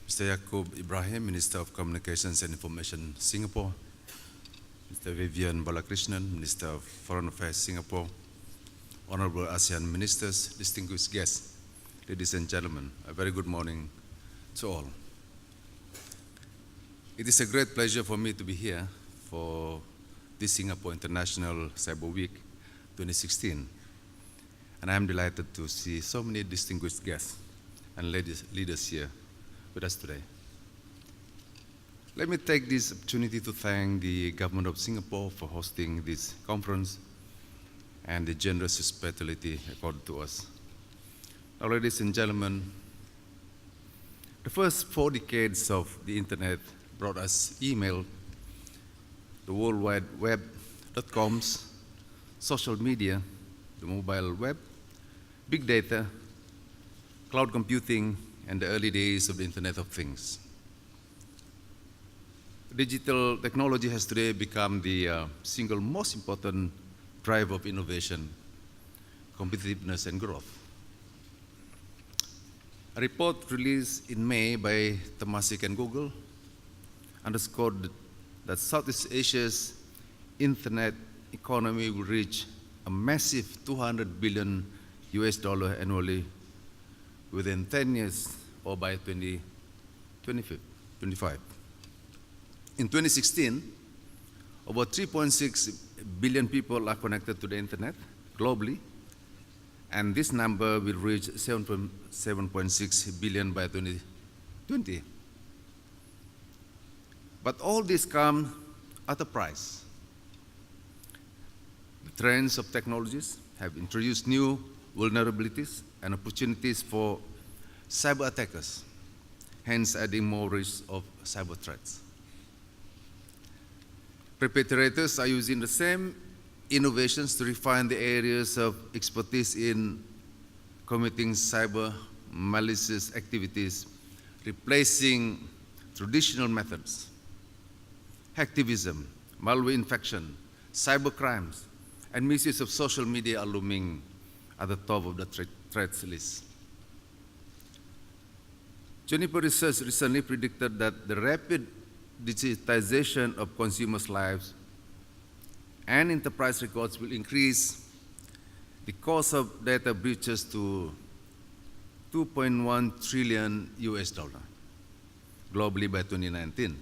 Mr. Yaakob Ibrahim, Minister of Communications and Information, Singapore, Mr. Vivian Balakrishnan, Minister of Foreign Affairs, Singapore, Honorable ASEAN Ministers, distinguished guests, ladies and gentlemen, a very good morning to all. It is a great pleasure for me to be here for this Singapore International Cyber Week 2016. And I am delighted to see so many distinguished guests and leaders here with us today. Let me take this opportunity to thank the Government of Singapore for hosting this conference and the generous hospitality accorded to us. Now, ladies and gentlemen, the first 4 decades of the Internet brought us email, the World Wide Web, .coms, social media, the mobile web, big data, cloud computing, and the early days of the Internet of Things. Digital technology has today become the single most important driver of innovation, competitiveness, and growth. A report released in May by Temasek and Google underscored that Southeast Asia's Internet economy will reach a massive $200 billion annually within 10 years or by 2025. In 2016, over 3.6 billion people are connected to the Internet globally, and this number will reach 7.6 billion by 2020. But all this comes at a price. The trends of technologies have introduced new vulnerabilities and opportunities for cyber attackers, hence adding more risk of cyber threats. Perpetrators are using the same innovations to refine the areas of expertise in committing cyber malicious activities, replacing traditional methods. Hacktivism, malware infection, cyber crimes, and misuse of social media are looming at the top of the threats list. Juniper Research recently predicted that the rapid digitization of consumers' lives and enterprise records will increase the cost of data breaches to $2.1 trillion globally by 2019,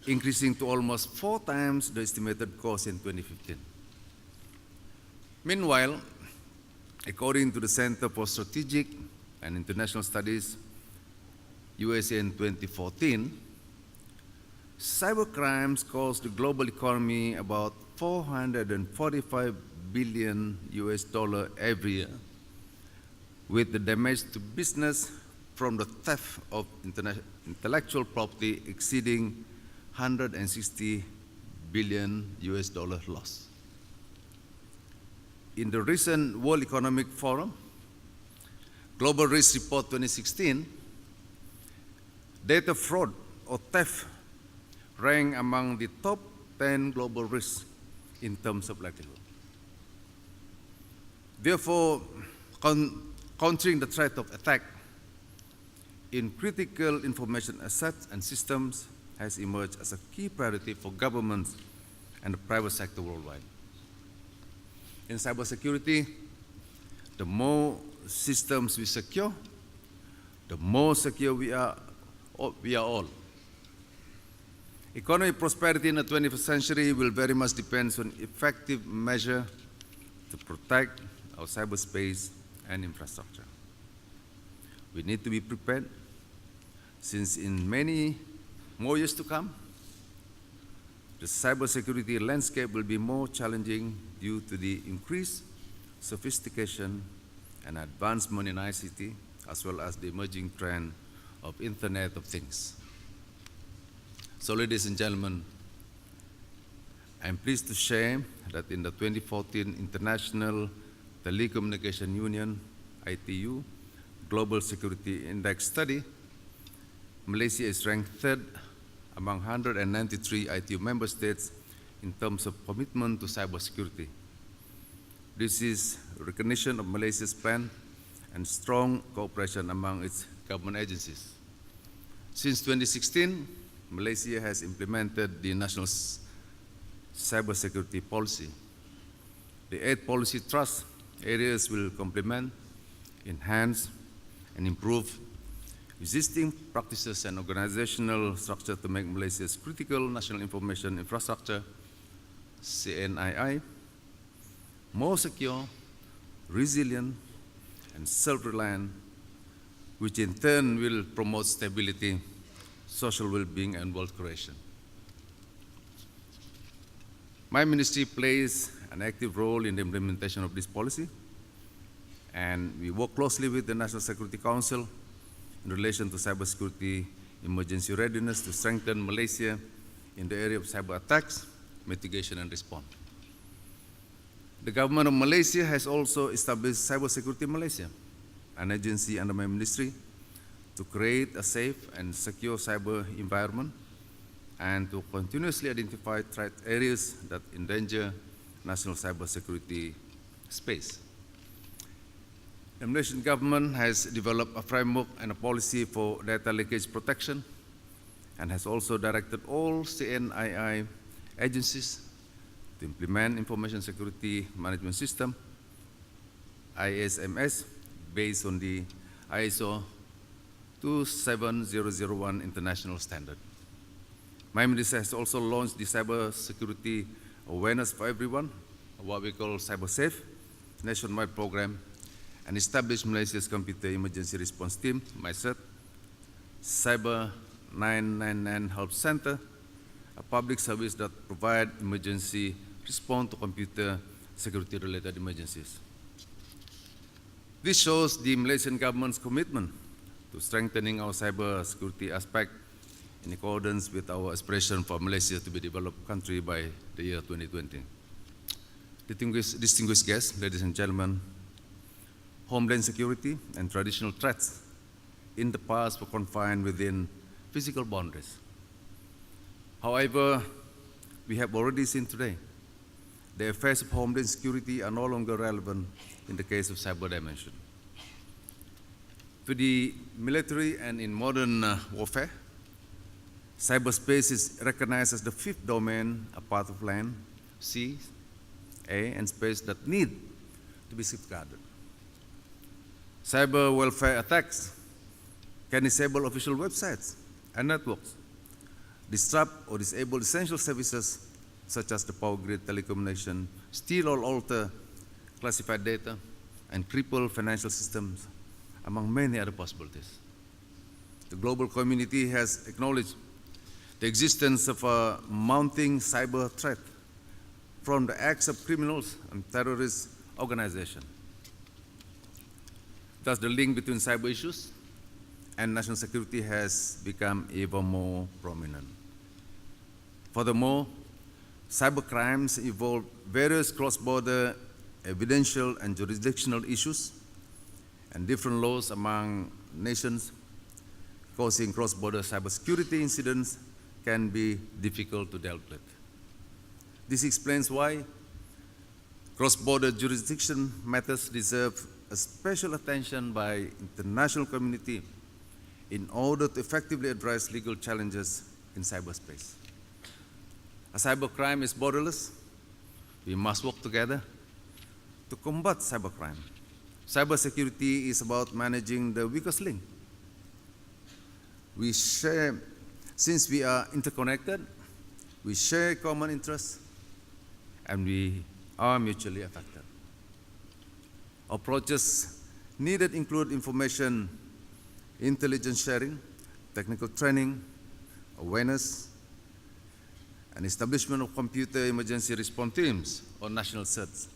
increasing to almost 4 times the estimated cost in 2015. Meanwhile, according to the Center for Strategic and International Studies, USA in 2014, cybercrimes cost the global economy about $445 billion every year, with the damage to business from the theft of intellectual property exceeding $160 billion loss. In the recent World Economic Forum Global Risk Report 2016, data fraud or theft ranked among the top 10 global risks in terms of likelihood. Therefore, countering the threat of attack in critical information assets and systems has emerged as a key priority for governments and the private sector worldwide. In cybersecurity, the more systems we secure, the more secure we are all. Economic prosperity in the 21st century will very much depend on effective measures to protect our cyberspace and infrastructure. We need to be prepared, since in many more years to come, the cybersecurity landscape will be more challenging due to the increased sophistication and advancement in ICT, as well as the emerging trend of Internet of Things. So, ladies and gentlemen, I'm pleased to share that in the 2014 International Telecommunication Union, ITU, Global Security Index study, Malaysia is ranked 3rd among 193 ITU member states in terms of commitment to cybersecurity. This is recognition of Malaysia's plan and strong cooperation among its government agencies. Since 2016, Malaysia has implemented the National Cybersecurity Policy. The 8 policy thrust areas will complement, enhance, and improve existing practices and organizational structure to make Malaysia's critical national information infrastructure, CNII, more secure, resilient, and self-reliant, which in turn will promote stability, social well-being, and wealth creation. My ministry plays an active role in the implementation of this policy, and we work closely with the National Security Council in relation to cybersecurity emergency readiness to strengthen Malaysia in the area of cyber attacks, mitigation, and response. The government of Malaysia has also established Cybersecurity Malaysia, an agency under my ministry, to create a safe and secure cyber environment and to continuously identify threat areas that endanger national cybersecurity space. The Malaysian government has developed a framework and a policy for data leakage protection and has also directed all CNII agencies to implement Information Security Management System, ISMS, based on the ISO 27001 international standard. My ministry has also launched the Cybersecurity Awareness for Everyone, what we call CyberSafe, nationwide program, and established Malaysia's Computer Emergency Response Team, MyCERT, Cyber 999 Help Center, a public service that provides emergency response to computer security-related emergencies. This shows the Malaysian government's commitment to strengthening our cyber security aspect in accordance with our aspiration for Malaysia to be a developed country by the year 2020. Distinguished guests, ladies and gentlemen, homeland security and traditional threats in the past were confined within physical boundaries. However, we have already seen today the affairs of homeland security are no longer relevant in the case of cyber dimension. To the military and in modern warfare, cyberspace is recognized as the 5th domain, a part of land, sea, air, and space that need to be safeguarded. Cyber welfare attacks can disable official websites and networks, disrupt or disable essential services such as the power grid, telecommunication, steal or alter classified data, and cripple financial systems, among many other possibilities. The global community has acknowledged the existence of a mounting cyber threat from the acts of criminals and terrorist organizations. Thus, the link between cyber issues and national security has become even more prominent. Furthermore, cyber crimes involve various cross-border evidential and jurisdictional issues and different laws among nations, causing cross-border cybersecurity incidents can be difficult to deal with. This explains why cross-border jurisdiction matters deserve a special attention by international community in order to effectively address legal challenges in cyberspace. A cybercrime is borderless. We must work together to combat cybercrime. Cybersecurity is about managing the weakest link. Since we are interconnected, we share common interests, and we are mutually affected. Approaches needed include information intelligence sharing, technical training, awareness, and establishment of computer emergency response teams or national CERTs.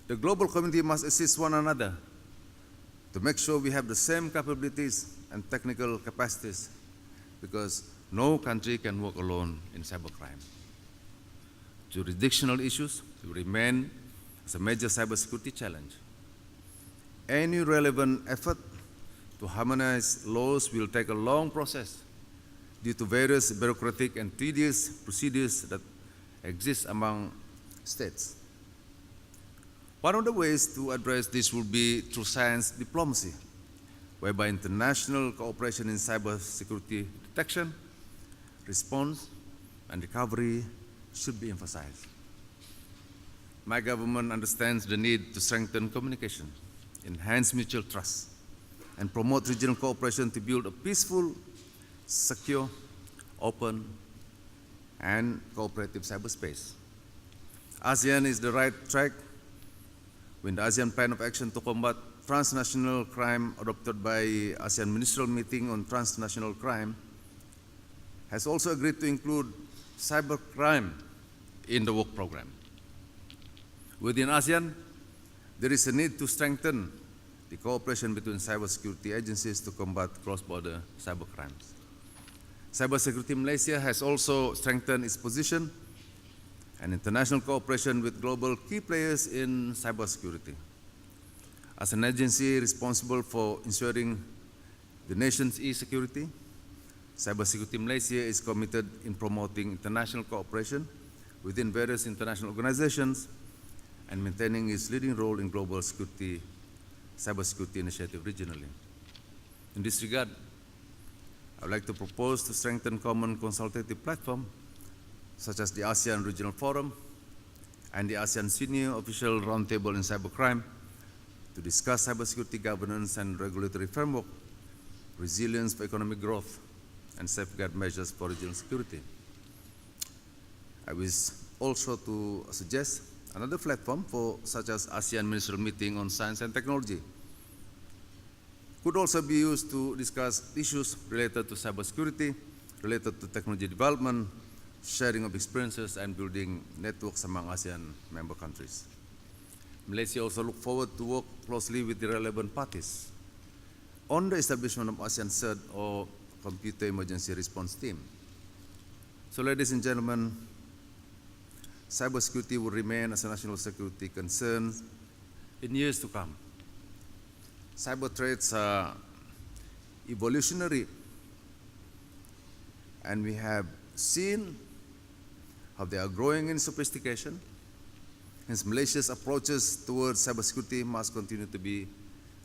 The global community must assist one another to make sure we have the same capabilities and technical capacities, because no country can work alone in cybercrime. Jurisdictional issues will remain as a major cybersecurity challenge. Any relevant effort to harmonize laws will take a long process due to various bureaucratic and tedious procedures that exist among states. One of the ways to address this will be through science diplomacy, whereby international cooperation in cybersecurity detection, response, and recovery should be emphasized. My government understands the need to strengthen communication, enhance mutual trust, and promote regional cooperation to build a peaceful, secure, open, and cooperative cyberspace. ASEAN is the right track when the ASEAN Plan of Action to combat transnational crime adopted by ASEAN Ministerial Meeting on Transnational Crime has also agreed to include cybercrime in the work program. Within ASEAN, there is a need to strengthen the cooperation between cybersecurity agencies to combat cross-border cybercrimes. Cybersecurity Malaysia has also strengthened its position and international cooperation with global key players in cybersecurity. As an agency responsible for ensuring the nation's e-security, Cybersecurity Malaysia is committed in promoting international cooperation within various international organizations and maintaining its leading role in global cybersecurity initiative regionally. In this regard, I would like to propose to strengthen common consultative platform such as the ASEAN Regional Forum and the ASEAN Senior Official Roundtable in Cybercrime to discuss cybersecurity governance and regulatory framework, resilience for economic growth, and safeguard measures for regional security. I wish also to suggest another platform for such as ASEAN Ministerial Meeting on Science and Technology could also be used to discuss issues related to cybersecurity, related to technology development, sharing of experiences, and building networks among ASEAN member countries. Malaysia also looks forward to work closely with the relevant parties on the establishment of ASEAN CERT or Computer Emergency Response Team. So, ladies and gentlemen, cybersecurity will remain as a national security concern in years to come. Cyber threats are evolutionary, and we have seen how they are growing in sophistication. Hence, Malaysia's approaches towards cybersecurity must continue to be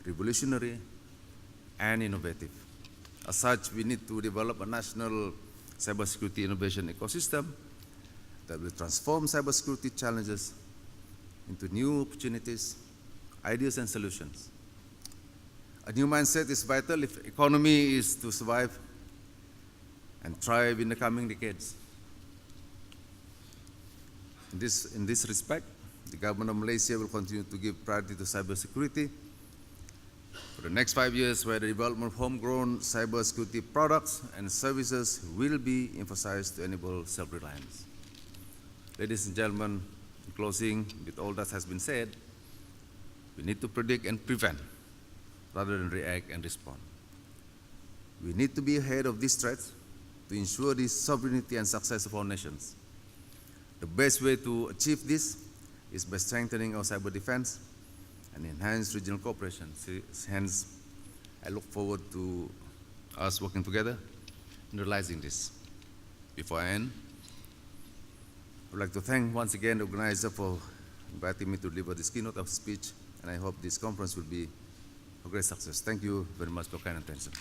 revolutionary and innovative. As such, we need to develop a national cybersecurity innovation ecosystem that will transform cybersecurity challenges into new opportunities, ideas, and solutions. A new mindset is vital if economy is to survive and thrive in the coming decades. In this respect, the government of Malaysia will continue to give priority to cybersecurity for the next 5 years, where the development of homegrown cybersecurity products and services will be emphasized to enable self-reliance. Ladies and gentlemen, in closing, with all that has been said, we need to predict and prevent rather than react and respond. We need to be ahead of these threats to ensure the sovereignty and success of our nations. The best way to achieve this is by strengthening our cyber defense and enhance regional cooperation. Hence, I look forward to us working together in realizing this. Before I end, I would like to thank once again the organizer for inviting me to deliver this keynote of speech, and I hope this conference will be a great success. Thank you very much for your kind attention.